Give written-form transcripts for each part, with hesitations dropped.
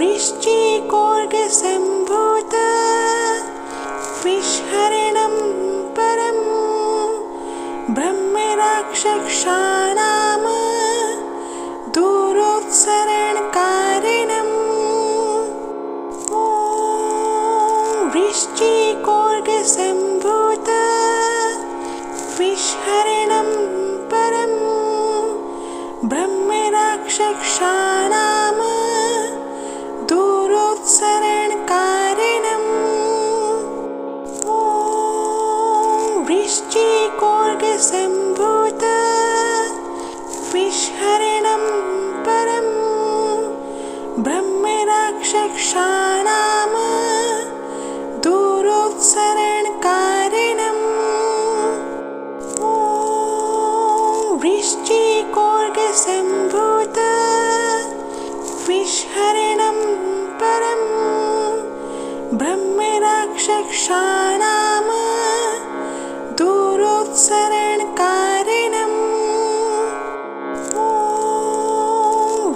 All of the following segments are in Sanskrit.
वृश्चिकोर्गसम्भूत विषहरणं परं ब्रह्मराक्षसानां दूरोत्सरणकारिणम्। ॐ वृश्चिकोर्गसम्भूत विषहरणं परं ब्रह्मराक्षसानां दूरोत्सरणकारिणम्। ॐ वृश्चिकोर्गसम्भूत विषहरणं परं ब्रह्मराक्षसानां दूरोत्सरणकारिणम्। ॐ वृश्चिकोर्गसम्भूत विषहरणं परं ब्रह्मराक्षसानां दूरोत्सरणकारिणम्। ॐ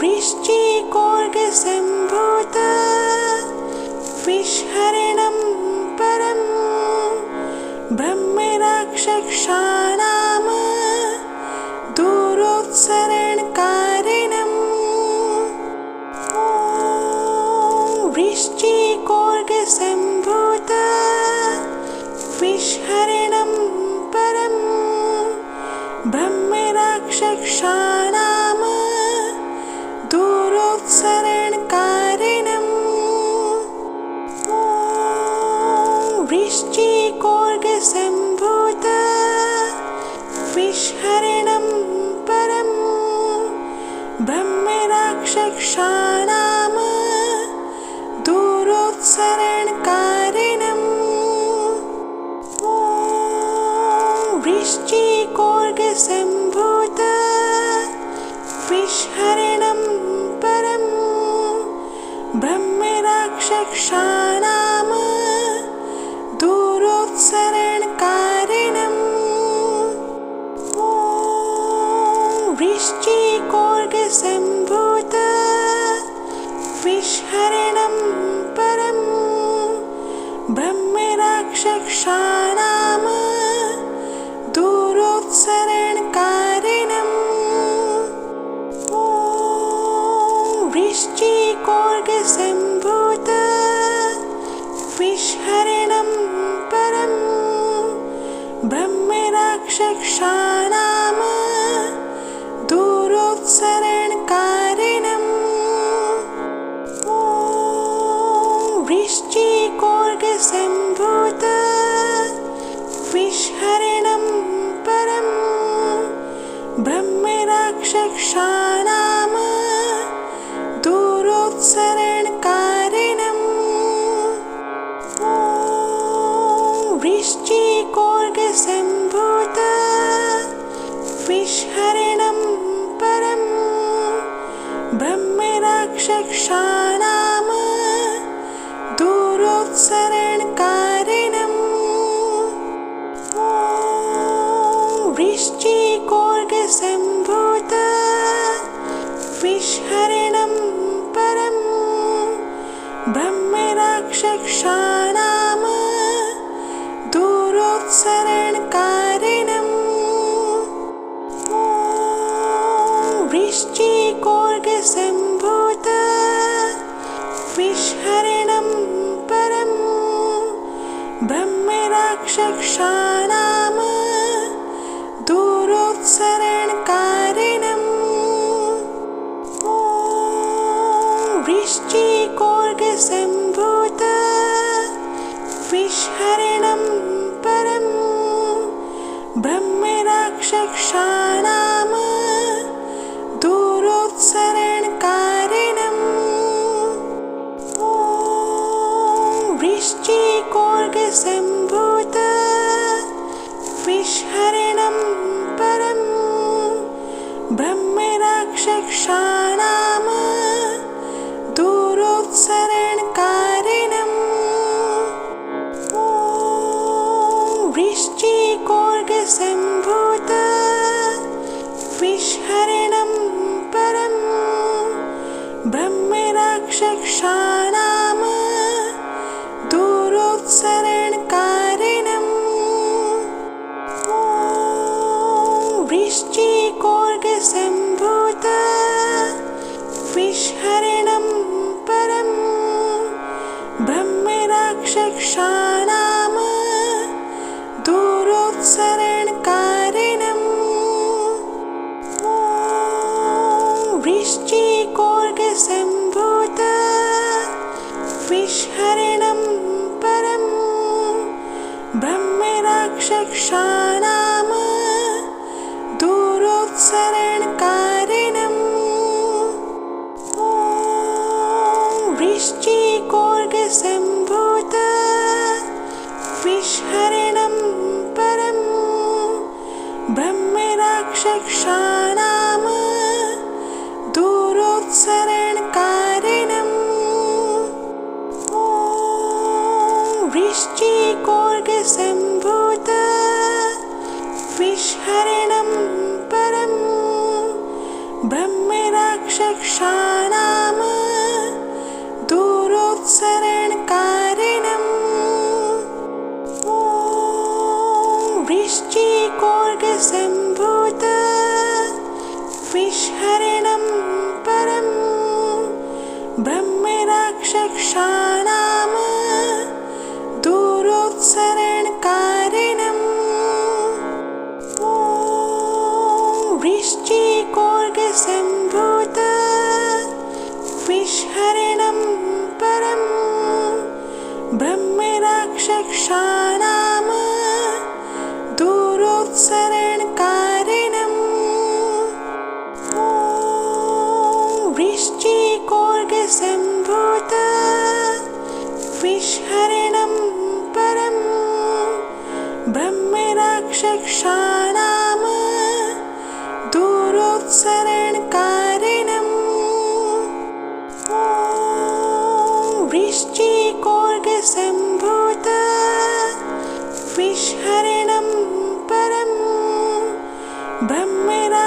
वृश्चिकोर्गसम्भूत विषहरणं परं ब्रह्मराक्षसानां दूरोत्सरणकारिणम्। ॐ वृश्चिकोर्गसम्भूत विषहरणं परं ब्रह्मराक्षसानां दूरोत्सरणकारिणम्। ॐ वृश्चिकोर्गसम्भूत विषहरणं परं ब्रह्मराक्षसानां दूरोत्सरणकारिणम्। ॐ वृश्चिकोर्गसम्भूत विषहरणं परं ब्रह्मराक्षसानां दूरोत्सरणकारिणम्। ॐ वृश्चिकोर्गसम्भूत विषहरणं परं ब्रह्मराक्षसानां दूरोत्सरणकारिणम्। ॐ वृश्चिकोर्गसम्भूत विषहरणं परं ब्रह्मराक्षसानां दूरोत्सरणकारिणम्। ॐ वृश्चिकोर्गसम्भूत विषहरणं परं ब्रह्मराक्षसानां दूरोत्सरणकारिणम्। ॐ वृश्चिकोर्गसम्भूत विषहरणं परं ब्रह्मराक्षसानां दूरोत्सरणकारिणम्। ॐ वृश्चिकोर्गसम्भूत विषहरणं परं ब्रह्मराक्षसानां दूरोत्सरणकारिणम्। ॐ वृश्चिकोर्गसम्भूत विषहरणं परं ब्रह्मराक्षसानां दूरोत्सरणकारिणम्। ॐ वृश्चिकोर्गसम्भूत विषहरणं परं ब्रह्मराक्षसानां दूरोत्सरणकारिणम्। ॐ वृश्चिकोर्गसम्भूत विषहरणं परं ब्रह्मराक्षसानां दूरोत्सरणकारिणम्। ॐ वृश्चिकोर्गसम्भूत विषहरणं परं ब्रह्म ब्रह्मराक्षसानां दूरोत्सरणकारिणम् ॐ वृश्चिकोर्गसम्भूत विषहरणं परं ब्रह्मराक्षसानां दूरोत्सरणकारिणम् ॐ वृश्चिकोर्गसम्भूत विषहरणं परं ब्रह्मराक्षसानां दूरोत्सरणकारिणम् ॐ वृश्चिकोर्गसम्भूत विषहरणं परं ब्रह्मराक्षसानां दूरोत्सरणकारिणम् ॐ वृश्चिकोर्गसम्भूत विषहरणं परं ब्रह्मराक्षसानां दूरोत्सरणकारिणम् ॐ वृश्चिकोर्गसम्भूत विषहरणं परं ब्रह्मराक्षसानां दूरोत्सरणकारिणम् ॐ वृश्चिकोर्गसम्भूत विषहरणं परं ब्रह्मराक्षसानां दूरोत्सरणकारिणम् ॐ वृश्चिकोर्गसम्भूत विषहरणं परं ब्रह्मराक्षसानां दूरोत्सरणकारिणम् ॐ वृश्चिकोर्गसम्भूत विषहरणं परं ब्रह्मराक्षसानां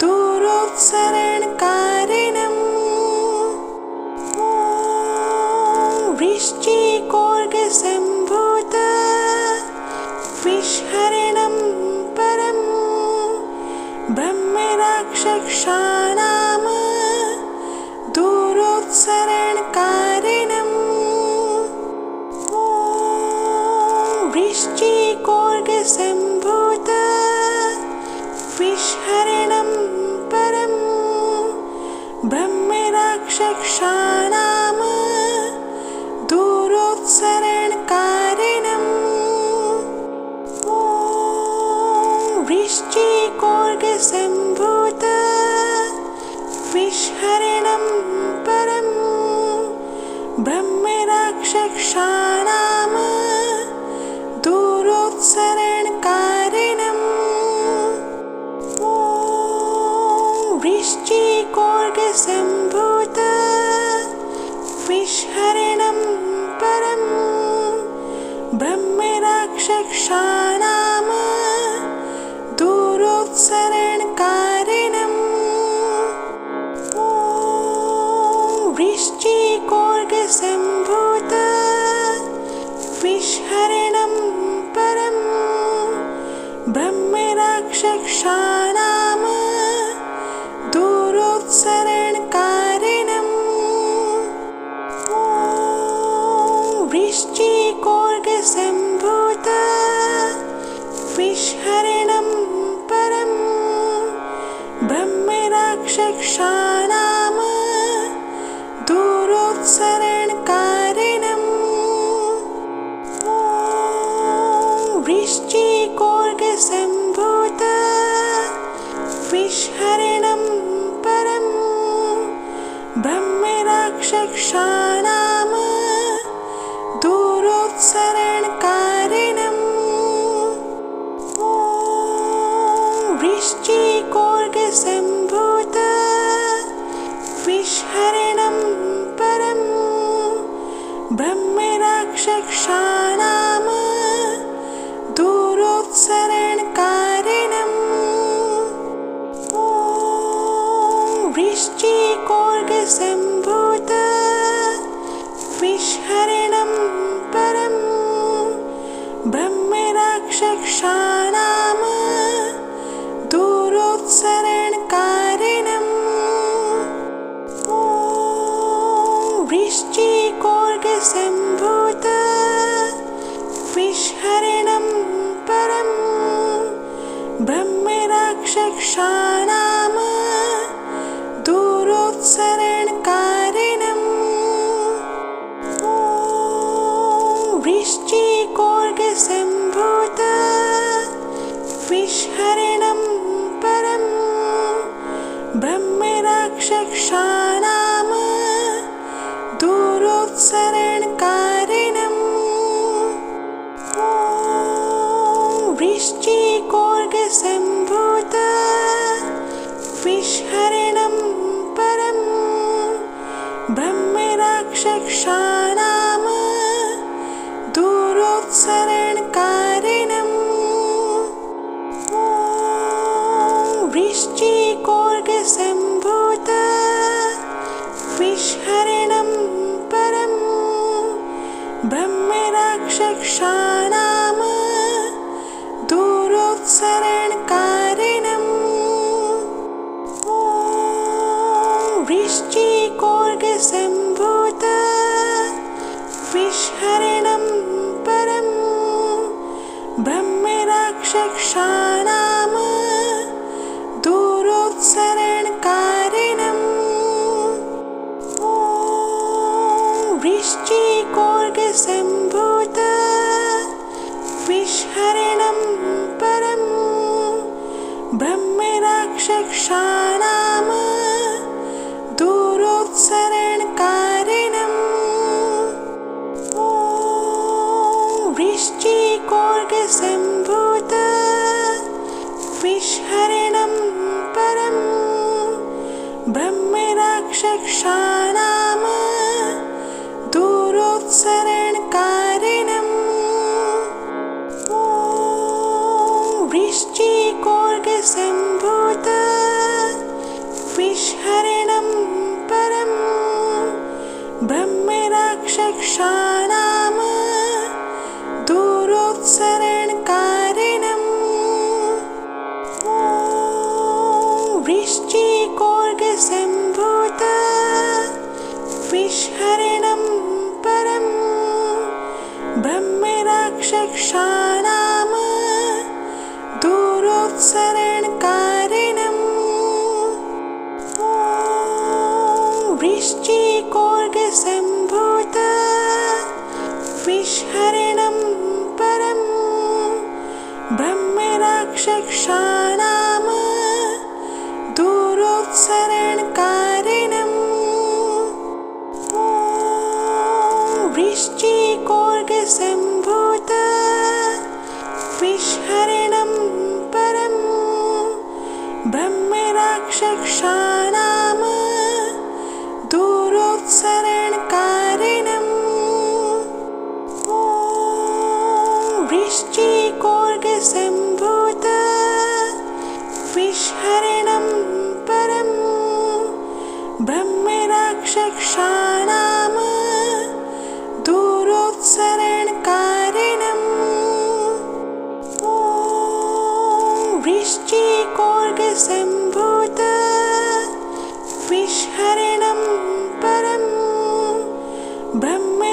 दूरोत्सरणकारिणम् ॐ वृश्चिकोर्गसम्भूत विषहरणं परं ब्रह्मराक्षसानां दूरोत्सरणकारिणम् ॐ वृश्चिकोर्गसम्भूत विषहरणं परं ब्रह्मराक्षसानां दूरोत्सरणकारिणम् ॐ वृश्चिकोर्गसम्भूत विषहरणं परं ब्रह्मराक्षसानां दूरोत्सरणकारिणम् ॐ वृश्चिकोर्गसम्भूत विषहरणं परं ब्रह्मराक्षसानां दूरोत्सरणकारिणम् ॐ वृश्चिकोर्गसम्भूत विषहरणं परं ब्रह्मराक्षसानां दूरोत्सरणकारिणम् ॐ वृश्चिकोर्गसम्भूत विषहरणं परं ब्रह्मराक्षसानां दूरोत्सरणकारिणम् ॐ वृश्चिकोर्गसम्भूत विषहरणं परं ब्रह्मराक्षसानां दूरोत्सरणकारिणम् ॐ वृश्चिकोर्गसम्भूत विषहरणं परं ब्रह्मराक्षसानां दूरोत्सरणकारिणम् ॐ सम्भूत विषहरिणं परं ब्रह्मराक्षसानां दूरोत्सरणकारिणम् ॐ वृश्चिकोर्गसम्भूत विषहरिणं परं ब्रह्मराक्षसानां दूरोत्सरणकारिणम् ॐ वृश्चिकोर्गसम्भूत विषहरिणं परं ब्रह्मराक्षसानां दूरोत्सरणकारिणम् ॐ वृश्चिकोर्गसम्भूत विषहरिणं परं ब्रह्मराक्षसानां दूरोत्सरणकारिणम् ॐ वृश्चिकोर्गसम्भूत विषहरिणं परं ब्रह्मराक्षसानां दूरोत्सरणकारिणम् ॐ वृश्चिकोर्गसम्भूत विषहरिणं परं ब्रह्मराक्षसानां दूरोत्सरणकारिणम् ॐ वृश्चिकोर्गसम्भूत विषहरिणं परं ब्रह्मराक्षसानां दूरोत्सरणकारिणम् ॐ वृश्चिकोर्गसम्भूत विषहरिणं परं ब्रह्मराक्षसानां दूरोत्सरणकारिणम् ॐ वृश्चिकोर्गसम्भूत विषहरिणं परं ब्रह्मराक्षसानां दूरोत्सरणकारिणम् ॐ वृश्चिकोर्गसम्भूत विषहरिणं परं ब्रह्मराक्षसानां दूरोत्सरणकारिणम् ॐ वृश्चिकोर्गसम्भूत विषहरिणं परं ब्रह्मराक्षसानां दूरोत्सरणकारिणम् ॐ वृश्चिकोर्गसम्भूत विषहरिणं परं ब्रह्मराक्षसानां दूरोत्सरणकारिणम् ॐ वृश्चिकोर्गसम्भूत विषहरिणं परं ब्रह्मराक्षसानां दूरोत्सरणकारिणम् ॐ वृश्चिकोर्गसम्भूत विषहरिणं परं ब्रह्मराक्षसानां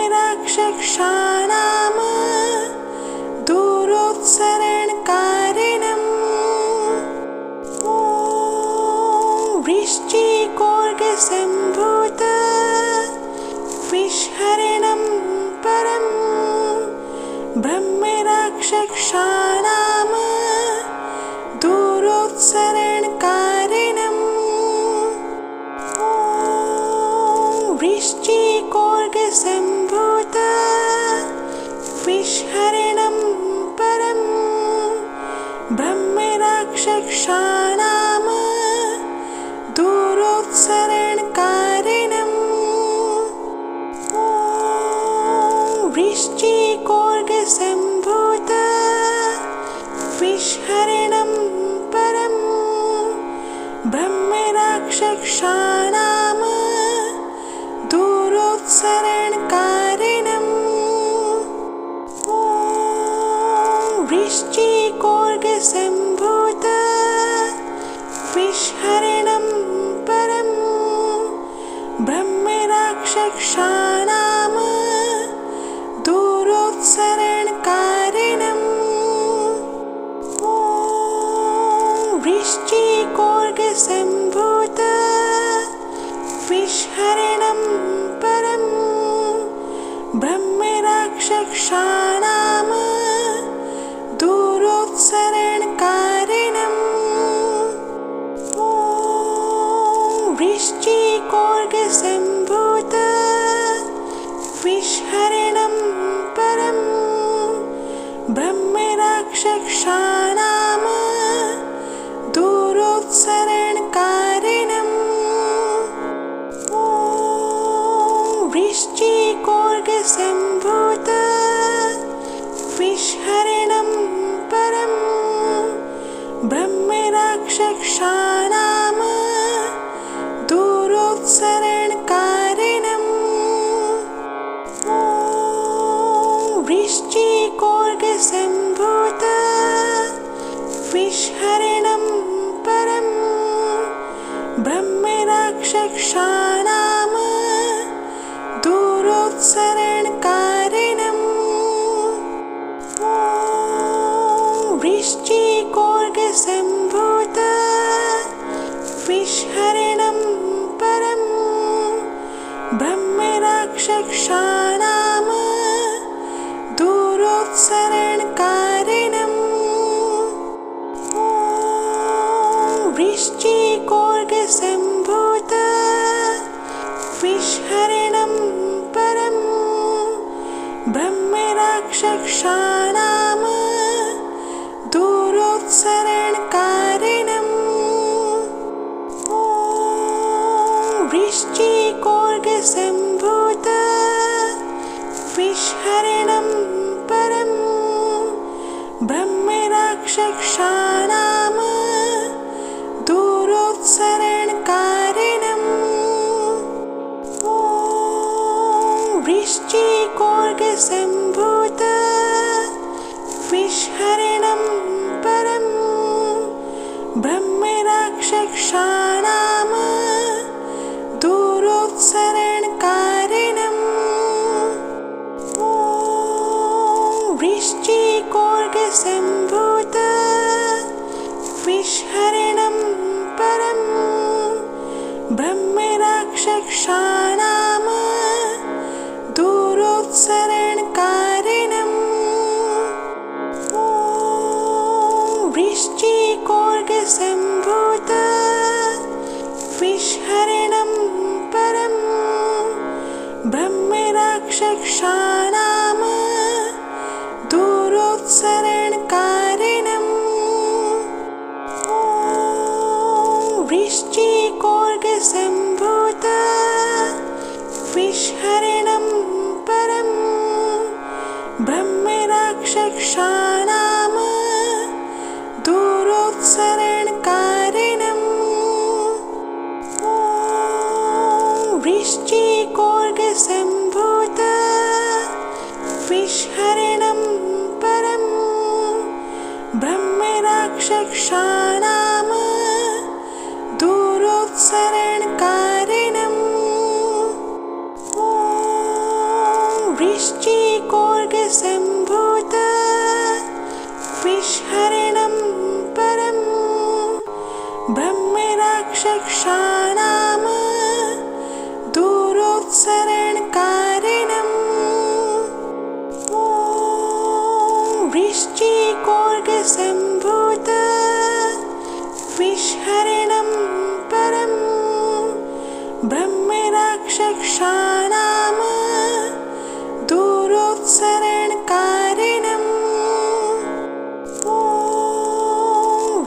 दूरोत्सरणकारिणम् ॐ वृश्चिकोर्गसम्भूत विषहरिणं परं ब्रह्मराक्षसानां दूरोत्सरणकारिणम् ॐ वृश्चिकोर्गसम्भूत विषहरिणं परं ब्रह्मराक्षसानां दूरोत्सरणकारिणम् ॐ वृश्चिकोर्गसम्भूत विषहरिणं परं ब्रह्मराक्षसानां दूरोत्सरणकारिणम् ॐ वृश्चिकोर्गसम्भूत विषहरणं परं ब्रह्मराक्षसानां दूरोत्सरणकारिणम् ॐ वृश्चिकोर्गसम्भूत विषहरणं परं ब्रह्मराक्षसानां दूरोत्सरणकारिणम् ॐ वृश्चिकोर्गसम्भूत विषहरणं परं ब्रह्मराक्षसानां दूरोत्सरणकारिणम् ॐ वृश्चिकोर्गसम्भूत विषहरणं परं ब्रह्मराक्षसानां दूरोत्सरणकारिणम् ॐ वृश्चिकोर्गसम्भूत विषहरणं परं ब्रह्मराक्षसानां दूरोत्सरणकारिणम् ॐ वृश्चिकोर्गसम्भूत विषहरणं परं ब्रह्मराक्षसानां दूरोत्सरणकारिणम् ॐ वृश्चिकोर्गसम्भूत विषहरणं परं ब्रह्मराक्षसानां दूरोत्सरणकारिणम् ॐ वृश्चिकोर्गसम्भूत विषहरणं परं ब्रह्मराक्षसानां दूरोत्सरणकारिणम् ॐ वृश्चिकोर्गसम्भूत विषहरणं परं ब्रह्मराक्षसानां दूरोत्सरणकारिणम् ॐ वृश्चिकोर्गसम्भूत विषहरणं परं ब्रह्मराक्षसानां दूरोत्सरणकारिणम् ॐ वृश्चिकोर्गसम्भूत विषहरणं परं ब्रह्मराक्षसानां दूरोत्सरणकारिणम् ॐ वृश्चिकोर्गसम्भूत विषहरणं परं ब्रह्मराक्षसानां दूरोत्सरणकारिणम् ॐ वृश्चिकोर्गसम्भूत विषहरणं परं ब्रह्मराक्षसानां दूरोत्सरणकारिणम् ॐ वृश्चिकोर्गसम्भूत विषहरणं परं ब्रह्मराक्षसानां दूरोत्सरणकारिणम् ॐ वृश्चिकोर्गसम्भूत विषहरणं परं ब्रह्मराक्षसानां दूरोत्सरणकारिणम् ॐ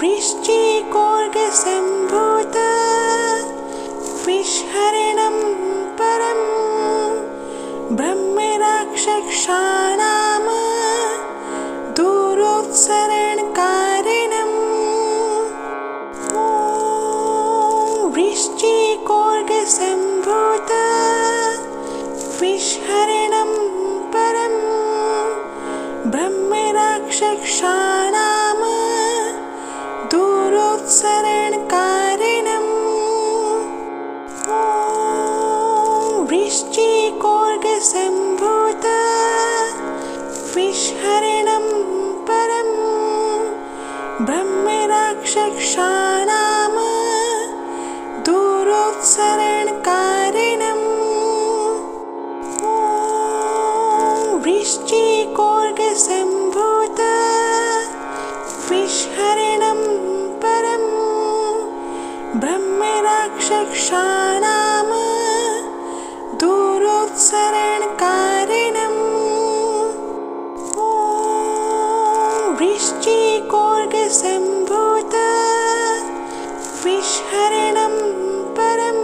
वृश्चिकोर्गसम्भूत विषहरणं परं ब्रह्मराक्षसानां दूरोत्सरणकारिणम् ॐ वृश्चिकोर्गसम्भूत विषहरिणं परं ब्रह्मराक्षसानां दूरोत्सरणकारिणम् ॐ वृश्चिकोर्गसम्भूत विषहरिणं परं ब्रह्मराक्षसानां दूरोत्सरणकारिणम् ॐ वृश्चिकोर्गसम्भूत विषहरिणं परं ब्रह्मराक्षसानां दूरोत्सरणकारिणम् ॐ वृश्चिकोर्गसम्भूत विषहरिणं परं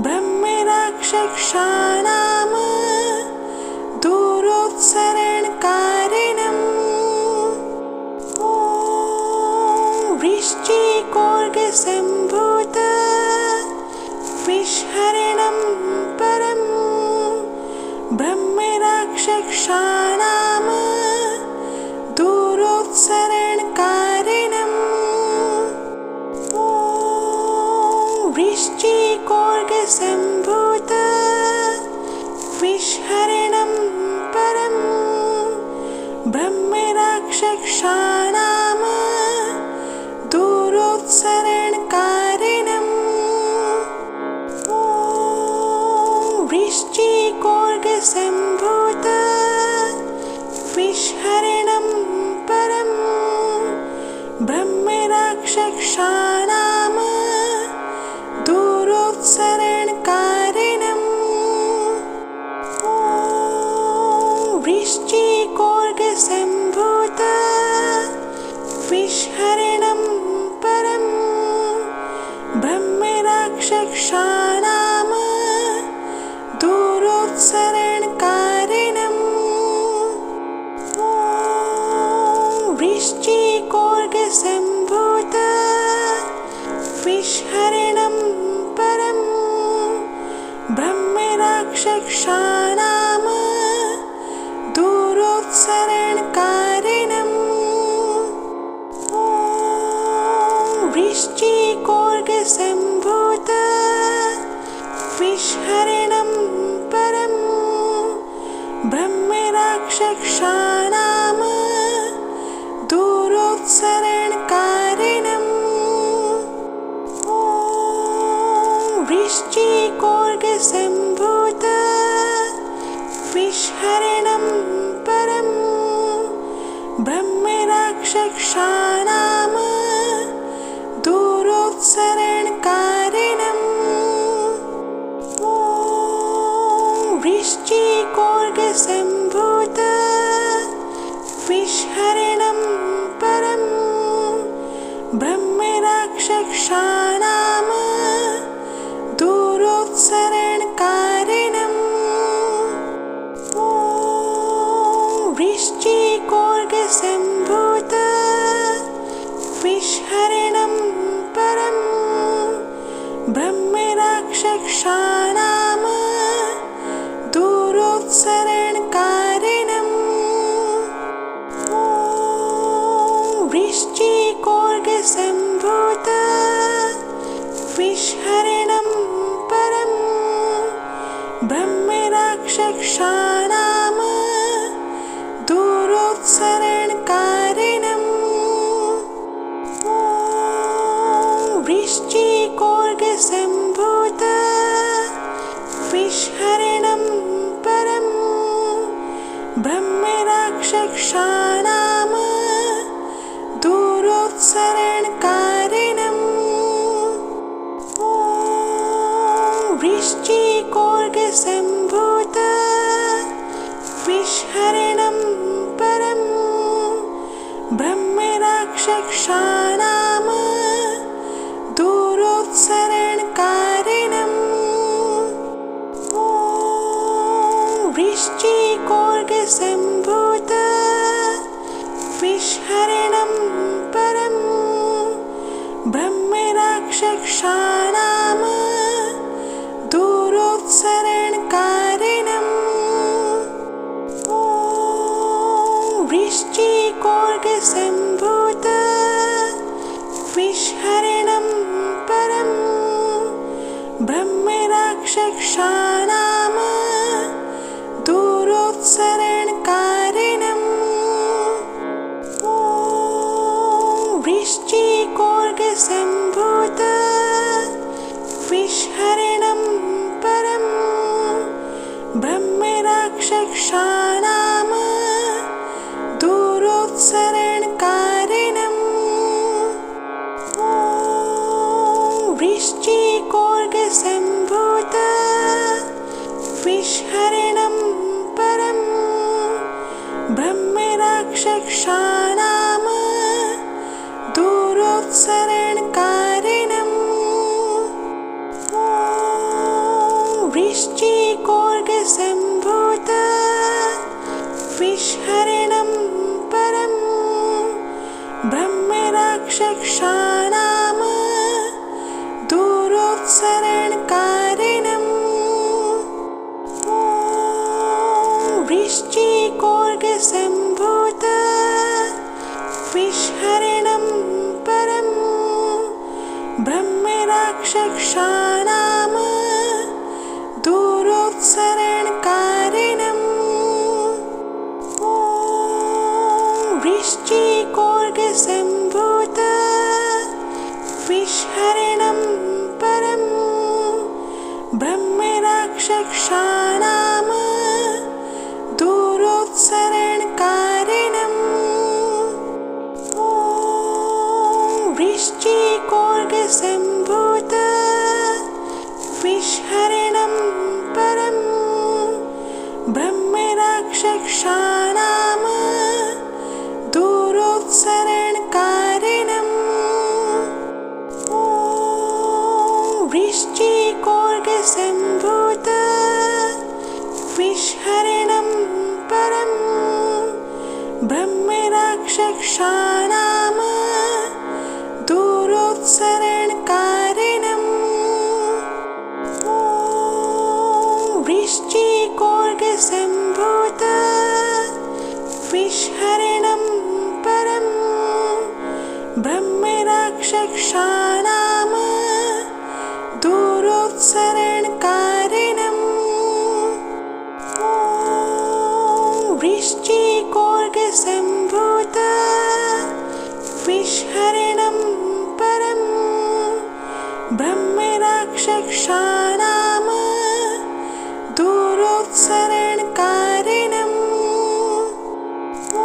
ब्रह्मराक्षसानां दूरोत्सरणकारिणम् ॐ वृश्चिकोर्गसम्भूत विषहरिणं परं ब्रह्मराक्षसानां दूरोत्सरणकारिणम् ॐ वृश्चिकोर्गसम्भूत विषहरिणं परं ब्रह्मराक्षसानां दूरोत्सरणकारिणम् ॐ वृश्चिकोर्गसम्भूत विषहरिणं परं ब्रह्मराक्षसानां दूरोत्सरणकारिणम् ॐ वृश्चिकोर्गसम्भूत विषहरिणं परं ब्रह्मराक्षसानां दूरोत्सरणकारिणम् ॐ वृश्चिकोर्गसम्भूत विषहरिणं परं ब्रह्मराक्षसानां दूरोत्सरणकारिणम् ॐ वृश्चिकोर्गसम्भूत विषहरिणं परं ब्रह्मराक्षसानां दूरोत्सरणकारिणम् ॐ वृश्चिकोर्गसम्भूत विषहरिणं परं ब्रह्मराक्षसानां दूरोत्सरणकारिणम् ॐ वृश्चिकोर्गसम्भूत विषहरिणं परं ब्रह्मराक्षसानां दूरोत्सरणकारिणम् ॐ वृश्चिकोर्गसम्भूत विषहरिणं परं ब्रह्मराक्षसानां दूरोत्सरणकारिणम् ॐ वृश्चिकोर्गसम्भूत विषहरिणं परं ब्रह्मराक्षसानां दूरोत्सरणकारिणम् ॐ वृश्चिकोर्गसम्भूत विषहरिणं परं ब्रह्मराक्षसानां दूरोत्सरणकारिणम् ॐ वृश्चिकोर्गसम्भूत विषहरिणं परं ब्रह्मराक्षसानां दूरोत्सरणकारिणम् ॐ वृश्चिकोर्गसम्भूत विषहरिणं परं ब्रह्मराक्षसानां दूरोत्सरणकारिणम् शरणं परं ब्रह्मराक्षसानां दूरोत्सरणकारिणम् ॐ वृश्चिकोर्गसम्भूत विषहरणं परं ब्रह्मराक्षसानां दूरोत्सरणकारिणम् ॐ वृश्चिकोर्गसम्भूत विषहरणं परं ब्रह्मराक्षसानां दूरोत्सरणकारिणम् ॐ वृश्चिकोर्गसम्भूत विषहरणं परं ब्रह्मराक्षसानां दूरोत्सरणकारिणम् ॐ वृश्चिकोर्गसम्भूत विषहरणं परं ब्रह्मराक्षसानां दूरोत्सरणकारिणम् ॐ वृश्चिकोर्गसम्भूत विषहरणं परं ब्रह्मराक्षसानां दूरोत्सरणकारिणम् ॐ वृश्चिकोर्गसम्भूत विषहरणं परं ब्रह्मराक्षसानां दूरोत्सरणकारिणम् ॐ वृश्चिकोर्गसम्भूत विषहरणं परं ब्रह्मराक्षसानां दूरोत्सरणकारिणम् ॐ वृश्चिकोर्गसम्भूत विषहरणं परं ब्रह्मराक्षसानां दूरोत्सरणकारिणम् ॐ वृश्चिकोर्गसम्भूत विषहरणं परं ब्रह्मराक्षसानां दूरोत्सरणकारिणम् ॐ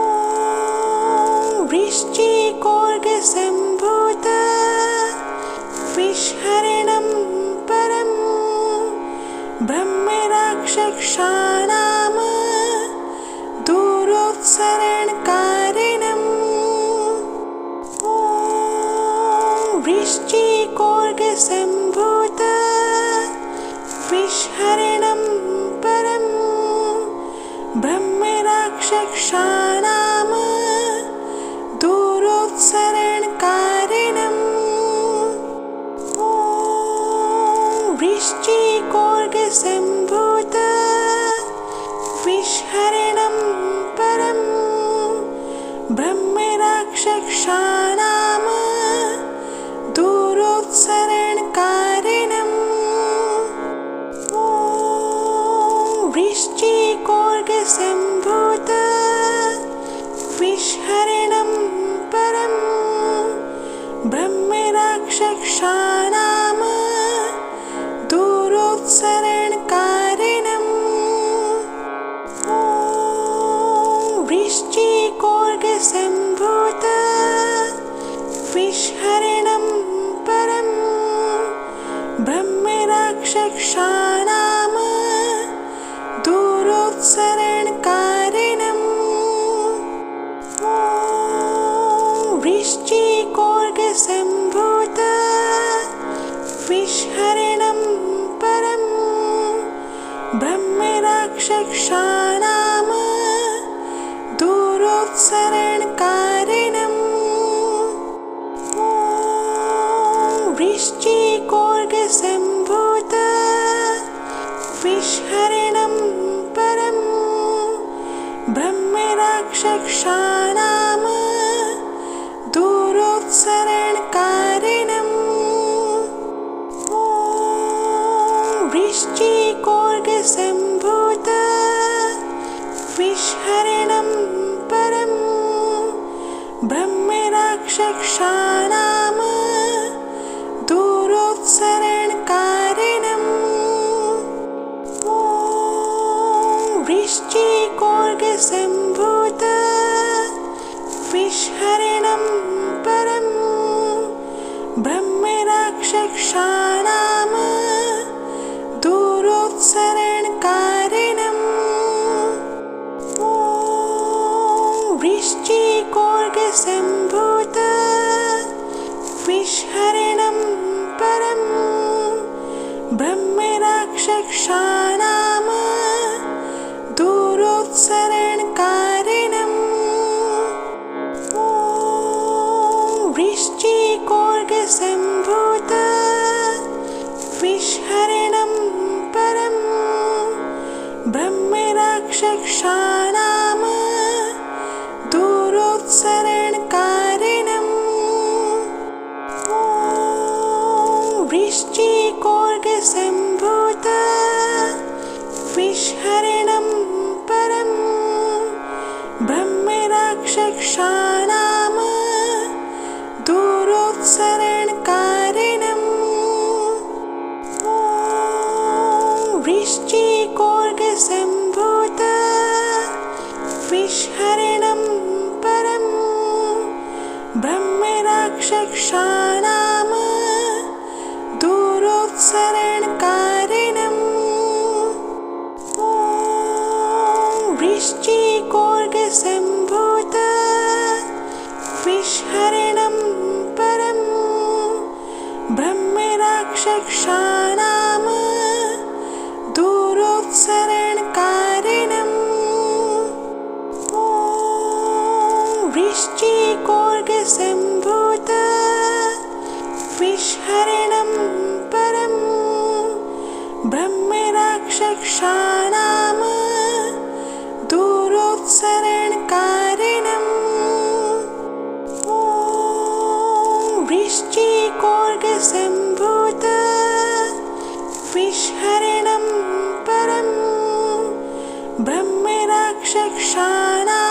वृश्चिकोर्गसम्भूत विषहरणं परं ब्रह्मराक्षसानां दूरोत्सरणकारिणम् ॐ वृश्चिकोर्गसम्भूत विषहरणं परं ब्रह्मराक्षसानां दूरोत्सरणकारिणम् ॐ वृश्चिकोर्गसम्भूत विषहरणं परं ब्रह्मराक्षसानां दूरोत्सरणकारिणम् ॐ वृश्चिकोर्गसम्भूत विषहरणं परं ब्रह्मराक्षसानां दूरोत्सरणकारिणम् ॐ वृश्चिकोर्गसम्भूत विषहरणं परं ब्रह्मराक्षसानां दूरोत्सरणकारिणम् ॐ वृश्चिकोर्गसम्भूत विषहरणं परं ब्रह्मराक्षसानां दूरोत्सरणकारिणम् ॐ वृश्चिकोर्गसम्भूत विषहरणं परं ब्रह्मराक्षसानां दूरोत्सरणकारिणम् सम्भूत विषहरणं परं ब्रह्मराक्षसानां दूरोत्सरणकारिणम् ॐ वृश्चिकोर्गसम्भूत विषहरणं परं ब्रह्मराक्षसानां दूरोत्सरणकारिणम् ॐ वृश्चिकोर्गसम्भूत विषहरणं परं ब्रह्मराक्षसानां दूरोत्सरणकारिणम् ॐ वृश्चिकोर्गसम्भूत विषहरणं परं ब्रह्मराक्षसानां दूरोत्सरणकारिणम् ॐ वृश्चिकोर्गसम्भूत विषहरणं परं ब्रह्मराक्षसानां दूरोत्सरणकारिणम् ॐ वृश्चिकोर्गसम्भूत विषहरणं परं ब्रह्मराक्षसानां दूरोत्सरणकारिणम् ॐ वृश्चिकोर्गसम्भूत विषहरणं परं ब्रह्मराक्षसानां दूरोत्सरणकारिणम् ॐ वृश्चिकोर्गसम्भूत विषहरणं परं ब्रह्मराक्षसानां दूरोत्सरणकारिणम् ॐ वृश्चिकोर्गसम्भूत विषहरणं परं ब्रह्मराक्षसानां